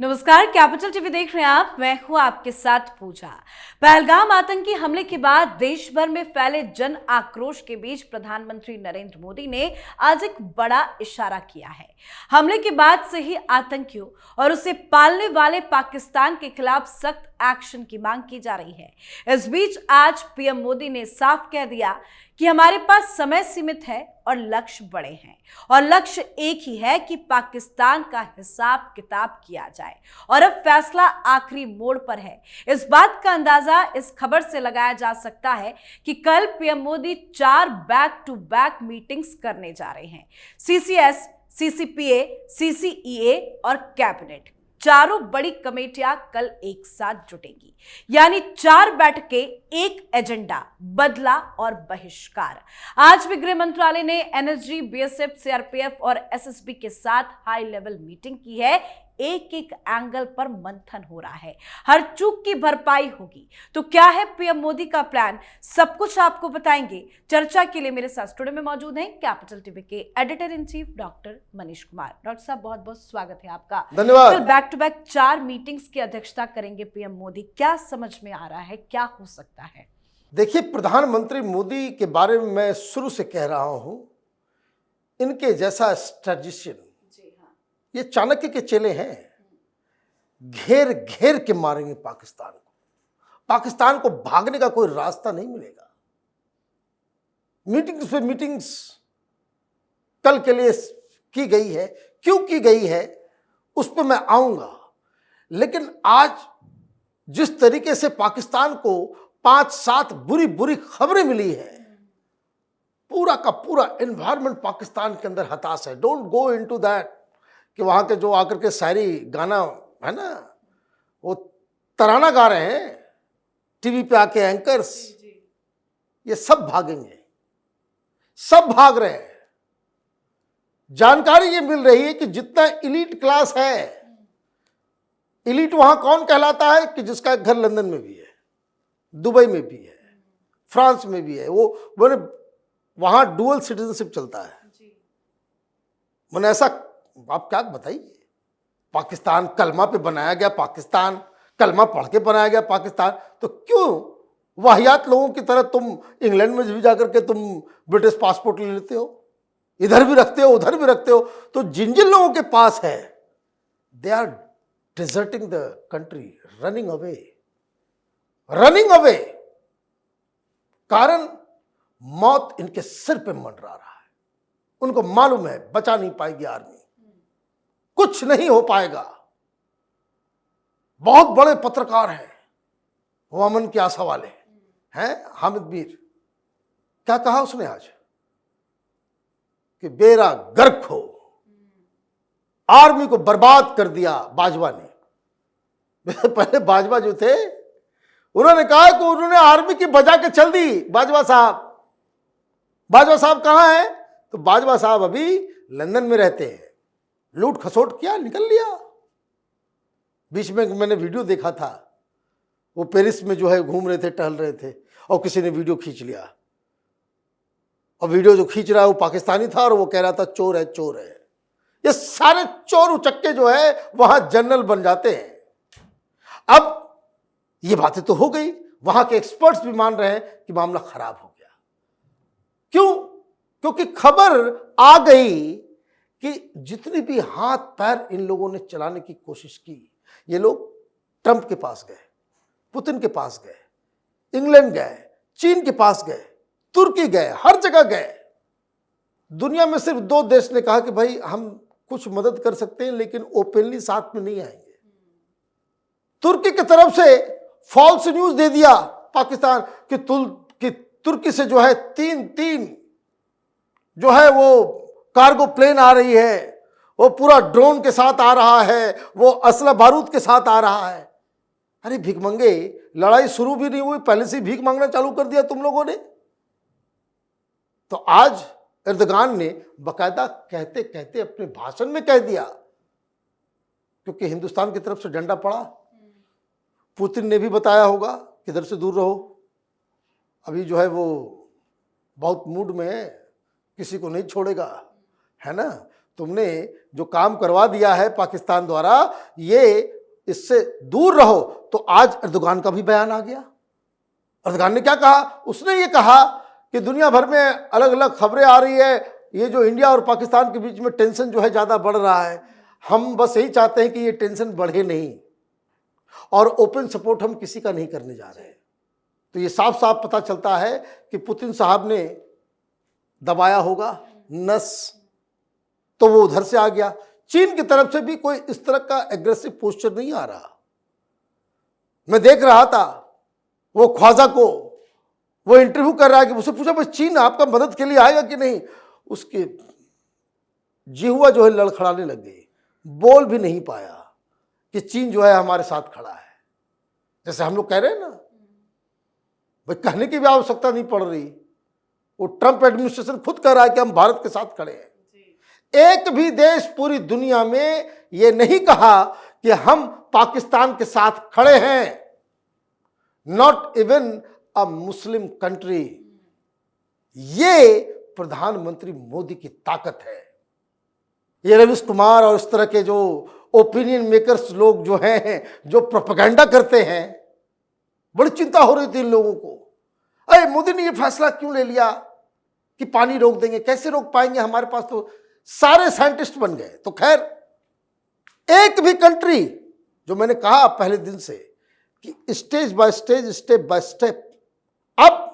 नमस्कार, capital TV देख रहे हैं आप। मैं हूं आपके साथ पूजा। पहलगाम आतंकी हमले के बाद देश भर में फैले जन आक्रोश के बीच प्रधानमंत्री नरेंद्र मोदी ने आज एक बड़ा इशारा किया है। हमले के बाद से ही आतंकियों और उसे पालने वाले पाकिस्तान के खिलाफ सख्त एक्शन की मांग की जा रही है। इस बीच आज पीएम मोदी ने साफ कह दिया कि हमारे पास समय सीमित है और लक्ष्य बड़े हैं, और लक्ष्य एक ही है कि पाकिस्तान का हिसाब किताब किया जाए, और अब फैसला आखिरी मोड़ पर है। इस बात का अंदाजा इस खबर से लगाया जा सकता है कि कल PM Modi 4 back to back meetings करने जा रहे हैं। सीसीएस, सीसीपीए, सीसीईए और कैबिनेट, चारों बड़ी कमेटियां कल एक साथ जुटेंगी, यानी 4 बैठकें, एक एजेंडा, बदला और बहिष्कार। आज भी गृह मंत्रालय ने एनएसजी, बीएसएफ, सीआरपीएफ और एसएसबी के साथ हाई लेवल मीटिंग की है। एक एक एंगल पर मंथन हो रहा है, हर चूक की भरपाई होगी। तो क्या है पीएम मोदी का प्लान, सब कुछ आपको बताएंगे। चर्चा के लिए मेरे साथ स्टूडियो में मौजूद हैं कैपिटल टीवी के editor in chief doctor Manish Kumar. Doctor साहब, बहुत बहुत स्वागत है आपका। धन्यवाद। कल बैक टू बैक 4 मीटिंग्स की अध्यक्षता करेंगे पीएम मोदी, क्या समझ में आ रहा है, क्या हो सकता है? देखिए, प्रधानमंत्री मोदी के बारे में मैं शुरू से कह रहा हूं, इनके जैसा स्ट्रेटेजिशियन, ये चाणक्य के चेले हैं। घेर घेर के मारेंगे पाकिस्तान को। पाकिस्तान को भागने का कोई रास्ता नहीं मिलेगा। मीटिंग्स पे मीटिंग्स कल के लिए की गई है, क्यों की गई है उस पर मैं आऊंगा। लेकिन आज जिस तरीके से पाकिस्तान को 5-7 बुरी बुरी खबरें मिली है, पूरा का पूरा एनवायरनमेंट पाकिस्तान के अंदर हताश है। डोंट गो इनटू दैट कि वहां के जो आकर के शायरी गाना है ना, वो तराना गा रहे हैं टीवी पे आके एंकर्स, ये सब भागेंगे, सब भाग रहे हैं। जानकारी ये मिल रही है कि जितना इलीट क्लास है, इलीट वहां कौन कहलाता है कि जिसका घर लंदन में भी है, दुबई में भी है, फ्रांस में भी है, वो मैंने वहां डुअल सिटीजनशिप चलता है। मैंने ऐसा, आप क्या बताइए, पाकिस्तान कलमा पे बनाया गया, पाकिस्तान कलमा पढ़ के बनाया गया पाकिस्तान, तो क्यों वाहियात लोगों की तरह तुम इंग्लैंड में भी जाकर के तुम ब्रिटिश पासपोर्ट ले लेते हो, इधर भी रखते हो उधर भी रखते हो। तो जिन जिन लोगों के पास है, they are deserting the country, running away, running away. कारण मौत इनके सिर पे मंडरा रहा है। उनको मालूम है बचा नहीं पाएगी आर्मी, कुछ नहीं हो पाएगा। बहुत बड़े पत्रकार हैं, वो अमन की आशा वाले हैं, हामिद मीर। क्या कहा उसने आज कि बेरा गर्क हो, आर्मी को बर्बाद कर दिया बाजवा ने। पहले बाजवा जो थे, उन्होंने कहा कि उन्होंने आर्मी की बजा के चल दी। बाजवा साहब कहां हैं? तो बाजवा साहब अभी लंदन में रहते हैं। लूट खसोट किया, निकल लिया। बीच में मैंने वीडियो देखा था, वो पेरिस में जो है घूम रहे थे, टहल रहे थे, और किसी ने वीडियो खींच लिया। और वीडियो जो खींच रहा है वो पाकिस्तानी था, और वो कह रहा था चोर है चोर है। ये सारे चोर उचक्के जो है वहां जनरल बन जाते हैं। अब ये बातें तो हो गई, वहां के एक्सपर्ट्स भी मान रहे हैं कि मामला खराब हो गया। क्यों? क्योंकि खबर आ गई कि जितनी भी हाथ पैर इन लोगों ने चलाने की कोशिश की, ये लोग ट्रंप के पास गए, पुतिन के पास गए, इंग्लैंड गए, चीन के पास गए, तुर्की गए, हर जगह गए। दुनिया में सिर्फ 2 देश ने कहा कि भाई हम कुछ मदद कर सकते हैं, लेकिन ओपनली साथ में नहीं आएंगे। तुर्की की तरफ से फॉल्स न्यूज दे दिया पाकिस्तान कि तुर्की से जो है 3 जो है वो कार्गो प्लेन आ रही है, वो पूरा ड्रोन के साथ आ रहा है, वो असला बारूद के साथ आ रहा है। अरे भिखमंगे, लड़ाई शुरू भी नहीं हुई, पहले से भीख मांगना चालू कर दिया तुम लोगों ने। तो आज एर्दोगान ने बकायदा कहते कहते अपने भाषण में कह दिया, क्योंकि हिंदुस्तान की तरफ से डंडा पड़ा। पुतिन ने भी बताया होगा किधर से दूर रहो, अभी जो है वो बहुत मूड में है, किसी को नहीं छोड़ेगा, है ना। तुमने जो काम करवा दिया है पाकिस्तान द्वारा, ये इससे दूर रहो। तो आज अर्दोगान का भी बयान आ गया। अर्दोगान ने क्या कहा? उसने ये कहा कि दुनिया भर में अलग अलग खबरें आ रही है, ये जो इंडिया और पाकिस्तान के बीच में टेंशन जो है ज़्यादा बढ़ रहा है, हम बस यही चाहते हैं कि ये टेंशन बढ़े नहीं, और ओपन सपोर्ट हम किसी का नहीं करने जा रहे हैं। तो ये साफ साफ पता चलता है कि पुतिन साहब ने दबाया होगा नस, तो वो उधर से आ गया। चीन की तरफ से भी कोई इस तरह का एग्रेसिव पोस्चर नहीं आ रहा। मैं देख रहा था वो ख्वाजा को, वो इंटरव्यू कर रहा है कि उससे पूछा भाई चीन आपका मदद के लिए आएगा कि नहीं, उसके जिह्वा जो है लड़खड़ाने लग गई, बोल भी नहीं पाया कि चीन जो है हमारे साथ खड़ा है। जैसे हम लोग कह रहे हैं ना भाई, कहने की भी आवश्यकता नहीं पड़ रही, वो ट्रंप एडमिनिस्ट्रेशन खुद कह रहा है कि हम भारत के साथ खड़े हैं। एक भी देश पूरी दुनिया में ये नहीं कहा कि हम पाकिस्तान के साथ खड़े हैं, not even a Muslim country. ये प्रधानमंत्री मोदी की ताकत है। ये रवीश कुमार और इस तरह के जो ओपिनियन मेकर्स लोग जो हैं, जो प्रोपेगेंडा करते हैं, बड़ी चिंता हो रही थी इन लोगों को। अरे मोदी ने ये फैसला क्यों ले लिया कि पानी रोक देंगे? कैसे रोक पाएंगे? हमारे पास तो सारे साइंटिस्ट बन गए। तो खैर, एक भी कंट्री, जो मैंने कहा पहले दिन से कि stage by stage, step by step, अब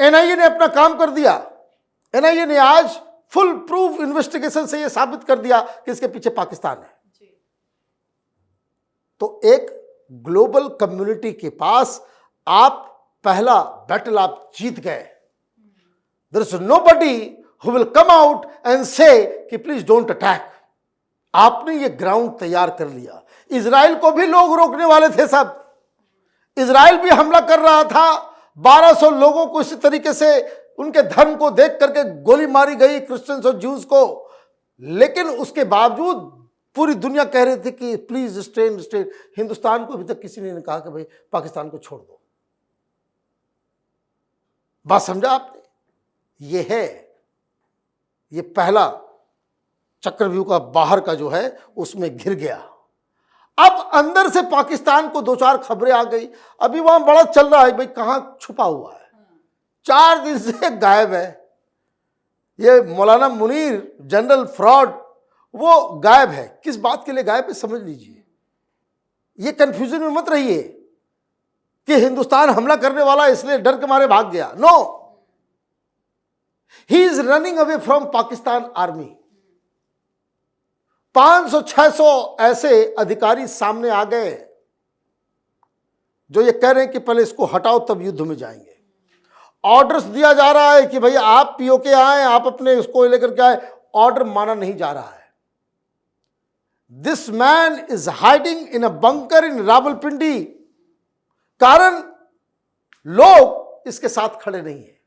एनआईए ने अपना काम कर दिया। एनआईए ने आज फुल प्रूफ इन्वेस्टिगेशन से यह साबित कर दिया कि इसके पीछे पाकिस्तान है। तो एक ग्लोबल कम्युनिटी के पास आप पहला बैटल आप जीत गए। There is nobody who will come out and say कि प्लीज डोंट अटैक। आपने ये ग्राउंड तैयार कर लिया। इजराइल को भी लोग रोकने वाले थे सब। इजराइल भी हमला कर रहा था, 1200 लोगों को इसी तरीके से उनके धर्म को देख करके गोली मारी गई, क्रिश्चियंस और ज्यूज को। लेकिन उसके बावजूद पूरी दुनिया कह रही थी कि प्लीज स्टे। हिंदुस्तान को अभी तक किसी ने कहा कि भाई पाकिस्तान को छोड़ दो। बात समझा आपने? ये है, ये पहला चक्रव्यूह का बाहर का जो है उसमें घिर गया। अब अंदर से पाकिस्तान को 2-4 खबरें आ गई। अभी वहां बड़ा चल रहा है भाई, कहां छुपा हुआ है, 4 दिन से गायब है। ये मौलाना मुनीर जनरल फ्रॉड, वो गायब है। किस बात के लिए गायब है समझ लीजिए। ये कंफ्यूजन में मत रहिए कि हिंदुस्तान हमला करने वाला इसलिए डर के मारे भाग गया। No, he is running away from Pakistan army. 500-600 ऐसे अधिकारी सामने आ गए जो ये कह रहे हैं कि पहले इसको हटाओ तब युद्ध में जाएंगे। ऑर्डर्स दिया जा रहा है कि भाई आप पीओके आए, आप अपने इसको लेकर के आए। ऑर्डर माना नहीं जा रहा है। This man is hiding in a bunker in Rawalpindi. कारण लोग इसके साथ खड़े नहीं है।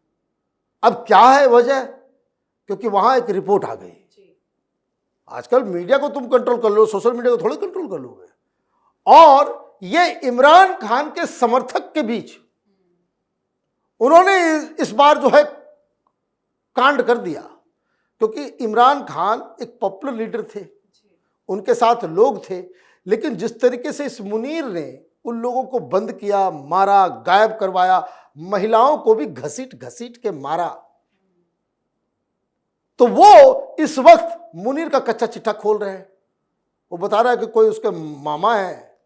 अब क्या है वजह? क्योंकि वहां एक रिपोर्ट आ गई। आजकल मीडिया को तुम कंट्रोल कर लो, सोशल मीडिया को थोड़ी कंट्रोल कर लोगे। और ये इमरान खान के समर्थक के बीच उन्होंने इस बार जो है कांड कर दिया। क्योंकि इमरान खान एक पॉपुलर लीडर थे, उनके साथ लोग थे, लेकिन जिस तरीके से इस मुनीर ने उन लोगों को बंद किया, मारा, गायब करवाया, महिलाओं को भी घसीट घसीट के मारा, तो वो इस वक्त मुनीर का कच्चा चिट्ठा खोल रहे हैं। वो बता रहा है कि कोई उसके मामा है,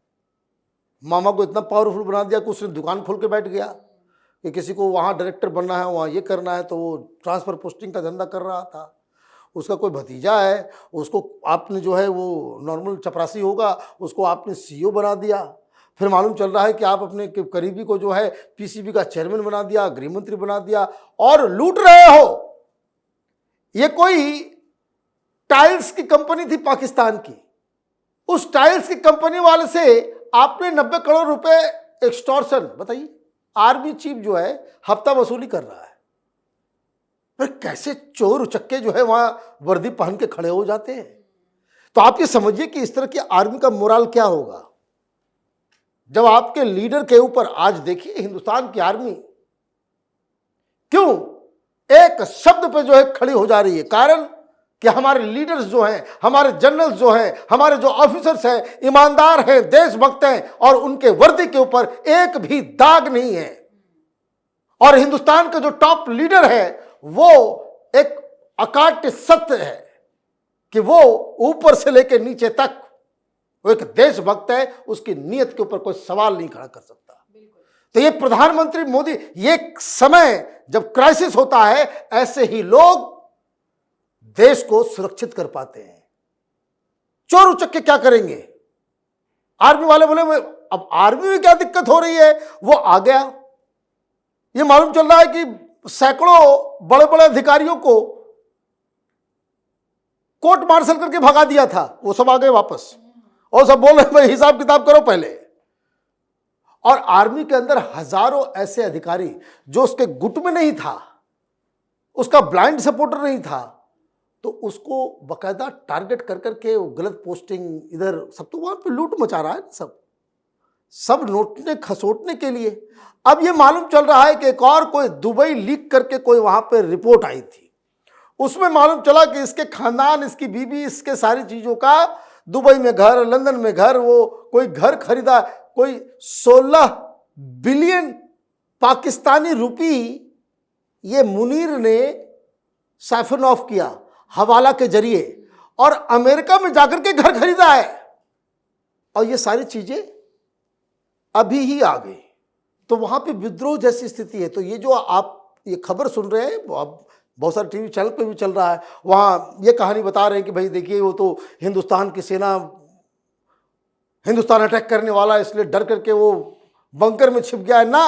मामा को इतना पावरफुल बना दिया कि उसने दुकान खोल के बैठ गया कि किसी को वहाँ डायरेक्टर बनना है, वहाँ ये करना है, तो वो ट्रांसफ़र पोस्टिंग का धंधा कर रहा था। उसका कोई भतीजा है, उसको आपने जो है वो नॉर्मल चपरासी होगा, उसको आपने सीईओ बना दिया। फिर मालूम चल रहा है कि आप अपने करीबी को जो है पीसीबी का चेयरमैन बना दिया, गृह मंत्री बना दिया, और लूट रहे हो। ये कोई टाइल्स की कंपनी थी पाकिस्तान की, उस टाइल्स की कंपनी वाले से आपने 90 करोड़ रुपए एक्सटॉर्शन। बताइए, आर्मी चीफ जो है हफ्ता वसूली कर रहा है। पर कैसे चोर उचक्के जो है वहां वर्दी पहन के खड़े हो जाते हैं। तो आप ये समझिए कि इस तरह की आर्मी का मोराल क्या होगा जब आपके लीडर के ऊपर, आज देखिए हिंदुस्तान की आर्मी क्यों एक शब्द पे जो है खड़ी हो जा रही है। कारण कि हमारे लीडर्स जो हैं, हमारे जनरल्स जो हैं, हमारे जो ऑफिसर्स हैं, ईमानदार हैं, देशभक्त हैं और उनके वर्दी के ऊपर एक भी दाग नहीं है। और हिंदुस्तान का जो टॉप लीडर है वो एक अकाट्य सत्य है कि वो ऊपर से लेकर नीचे तक वो एक देशभक्त है, उसकी नीयत के ऊपर कोई सवाल नहीं खड़ा कर सकता। तो ये प्रधानमंत्री मोदी, ये समय जब क्राइसिस होता है, ऐसे ही लोग देश को सुरक्षित कर पाते हैं। चोर उचक्के क्या करेंगे? आर्मी वाले बोले अब आर्मी में क्या दिक्कत हो रही है, वो आ गया। ये मालूम चल रहा है कि सैकड़ों बड़े बड़े अधिकारियों को कोर्ट मार्शल करके भगा दिया था, वो सब आ गए वापस और सब बोल रहे भाई हिसाब किताब करो पहले। और आर्मी के अंदर हजारों ऐसे अधिकारी जो उसके गुट में नहीं था, उसका ब्लाइंड सपोर्टर नहीं था, तो उसको बकायदा टारगेट कर करके वो गलत पोस्टिंग इधर सब, तो वहां पे लूट मचा रहा है ना सब नोटने खसोटने के लिए। अब ये मालूम चल रहा है कि एक और कोई दुबई लीक करके कोई वहां पे रिपोर्ट आई थी, उसमें मालूम चला कि इसके खानदान, इसकी बीबी, इसके सारी चीजों का दुबई में घर, लंदन में घर, वो कोई घर खरीदा, कोई 16 बिलियन पाकिस्तानी रुपी ये मुनीर ने साइफन ऑफ किया हवाला के जरिए और अमेरिका में जाकर के घर खरीदा है। और ये सारी चीजें अभी ही आ गई, तो वहां पे विद्रोह जैसी स्थिति है। तो ये जो आप ये खबर सुन रहे हैं, अब बहुत सारे टीवी चैनल पे भी चल रहा है, वहां ये कहानी बता रहे हैं कि भाई देखिए वो तो हिंदुस्तान की सेना, हिंदुस्तान अटैक करने वाला है इसलिए डर करके वो बंकर में छिप गया है। ना,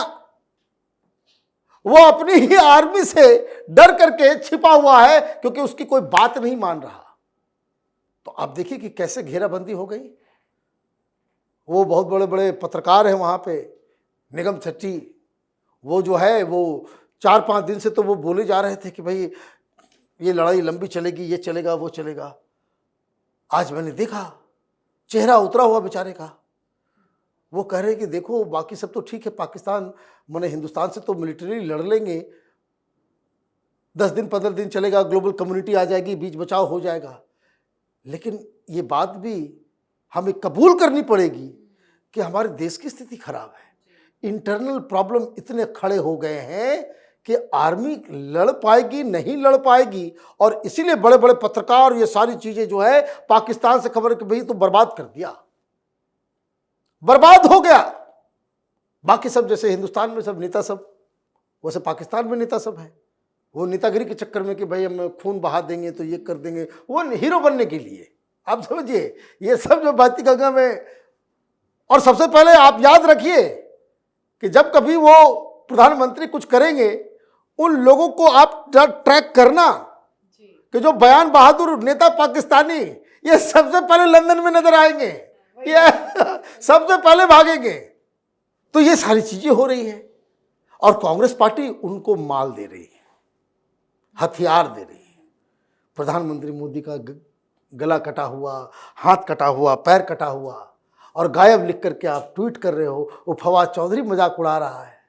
वो अपनी ही आर्मी से डर करके छिपा हुआ है क्योंकि उसकी कोई बात नहीं मान रहा। तो आप देखिए कि कैसे घेराबंदी हो गई। वो बहुत बड़े बड़े पत्रकार हैं वहां पे, निगम सेठी, वो जो है वो 4-5 दिन से तो वो बोले जा रहे थे कि भाई ये लड़ाई लंबी चलेगी, ये चलेगा, वो चलेगा। आज मैंने देखा चेहरा उतरा हुआ बेचारे का, वो कह रहे हैं कि देखो बाकी सब तो ठीक है, पाकिस्तान माने हिंदुस्तान से तो मिलिट्री लड़ लेंगे, 10 दिन 15 दिन चलेगा, ग्लोबल कम्युनिटी आ जाएगी, बीच बचाव हो जाएगा, लेकिन ये बात भी हमें कबूल करनी पड़ेगी कि हमारे देश की स्थिति खराब है। इंटरनल प्रॉब्लम इतने खड़े हो गए हैं कि आर्मी लड़ पाएगी नहीं लड़ पाएगी, और इसीलिए बड़े बड़े पत्रकार ये सारी चीजें जो है पाकिस्तान से खबर कि भाई तो बर्बाद कर दिया, बर्बाद हो गया। बाकी सब जैसे हिंदुस्तान में सब नेता सब, वैसे पाकिस्तान में नेता सब है, वो नेतागिरी के चक्कर में कि भाई हम खून बहा देंगे तो ये कर देंगे, वो हीरो बनने के लिए। आप समझिए ये सब जो भाती गंगा में। और सबसे पहले आप याद रखिए कि जब कभी वो प्रधानमंत्री कुछ करेंगे, उन लोगों को आप ट्रैक करना कि जो बयान बहादुर नेता पाकिस्तानी, ये सबसे पहले लंदन में नजर आएंगे, ये सबसे पहले भागेंगे। तो ये सारी चीजें हो रही है और कांग्रेस पार्टी उनको माल दे रही है, हथियार दे रही है। प्रधानमंत्री मोदी का गला कटा हुआ, हाथ कटा हुआ, पैर कटा हुआ और गायब लिख करके आप ट्वीट कर रहे हो, वो फवाद चौधरी मजाक उड़ा रहा है।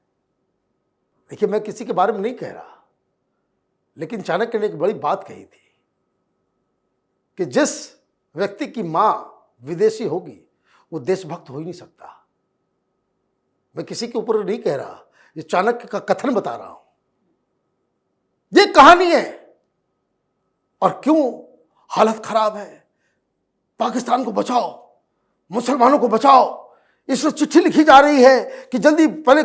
देखिए मैं किसी के बारे में नहीं कह रहा, लेकिन चाणक्य ने एक बड़ी बात कही थी कि जिस व्यक्ति की मां विदेशी होगी वो देशभक्त हो ही नहीं सकता। मैं किसी के ऊपर नहीं कह रहा, ये चाणक्य का कथन बता रहा हूं, ये कहानी है। और क्यों हालत खराब है, पाकिस्तान को बचाओ, मुसलमानों को बचाओ, इसमें चिट्ठी लिखी जा रही है कि जल्दी पहले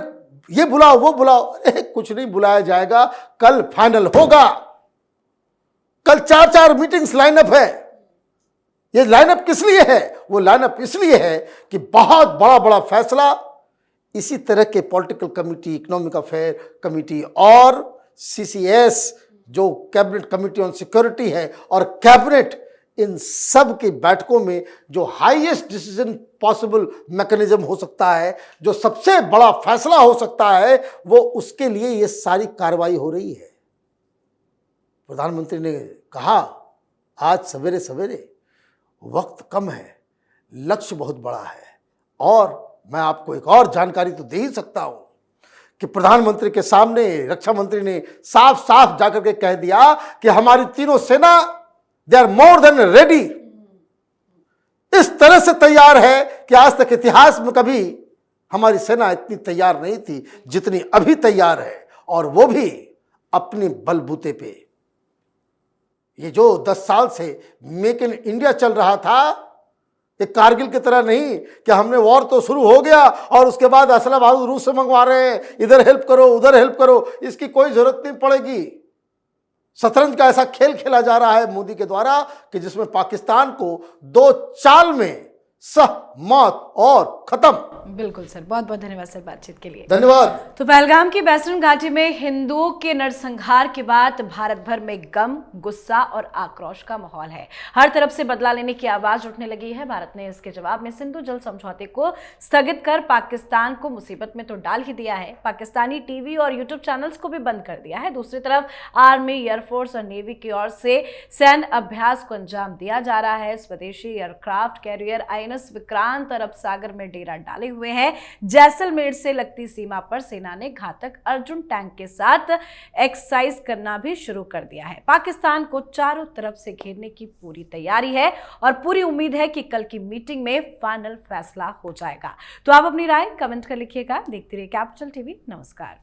ये बुलाओ वो बुलाओ। अरे कुछ नहीं बुलाया जाएगा, कल फाइनल होगा। कल 4-4 मीटिंग्स लाइनअप है। ये लाइनअप किस लिए है? वो लाइनअप इसलिए है कि बहुत बड़ा बड़ा फैसला इसी तरह के political committee, economic affair committee और CCS जो कैबिनेट कमिटी ऑन सिक्योरिटी है और कैबिनेट, इन सब की बैठकों में जो हाईएस्ट डिसीजन पॉसिबल मैकेनिज्म हो सकता है, जो सबसे बड़ा फैसला हो सकता है, वो उसके लिए ये सारी कार्रवाई हो रही है। प्रधानमंत्री ने कहा आज सवेरे सवेरे वक्त कम है, लक्ष्य बहुत बड़ा है। और मैं आपको एक और जानकारी तो दे ही सकता हूं कि प्रधानमंत्री के सामने रक्षा मंत्री ने साफ साफ जाकर के कह दिया कि हमारी तीनों सेना they are more than ready. इस तरह से तैयार है कि आज तक इतिहास में कभी हमारी सेना इतनी तैयार नहीं थी जितनी अभी तैयार है, और वो भी अपने बलबूते पे। ये जो 10 साल से मेक इन इंडिया चल रहा था, ये कारगिल की तरह नहीं कि हमने वॉर तो शुरू हो गया और उसके बाद असला बारूद रूस से मंगवा रहे हैं, इधर हेल्प करो उधर हेल्प करो, इसकी कोई जरूरत नहीं पड़ेगी। शतरंज का ऐसा खेल खेला जा रहा है मोदी के द्वारा कि जिसमें पाकिस्तान को 2 चाल में सह मौत और खत्म। बिल्कुल सर, बहुत बहुत धन्यवाद सर बातचीत के लिए। धन्यवाद। तो पहलगाम की बैसरन घाटी में हिंदुओं के नरसंहार के बाद भारत भर में गम, गुस्सा और आक्रोश का माहौल है। हर तरफ से बदला लेने की आवाज उठने लगी है। भारत ने इसके जवाब में सिंधु जल समझौते को स्थगित कर पाकिस्तान को मुसीबत में तो डाल ही दिया है, पाकिस्तानी टीवी और यूट्यूब चैनल्स को भी बंद कर दिया है। दूसरी तरफ आर्मी, एयरफोर्स और नेवी की ओर से सैन्य अभ्यास को अंजाम दिया जा रहा है। स्वदेशी एयरक्राफ्ट कैरियर INS विक्रांत अरब सागर में डेरा डाले हुए हैं। जैसलमेर से लगती सीमा पर सेना ने घातक अर्जुन टैंक के साथ एक्सरसाइज करना भी शुरू कर दिया है। पाकिस्तान को चारों तरफ से घेरने की पूरी तैयारी है और पूरी उम्मीद है कि कल की मीटिंग में फाइनल फैसला हो जाएगा। तो आप अपनी राय कमेंट कर लिखिएगा। देखते रहिए कैपिटल टीवी। नमस्कार।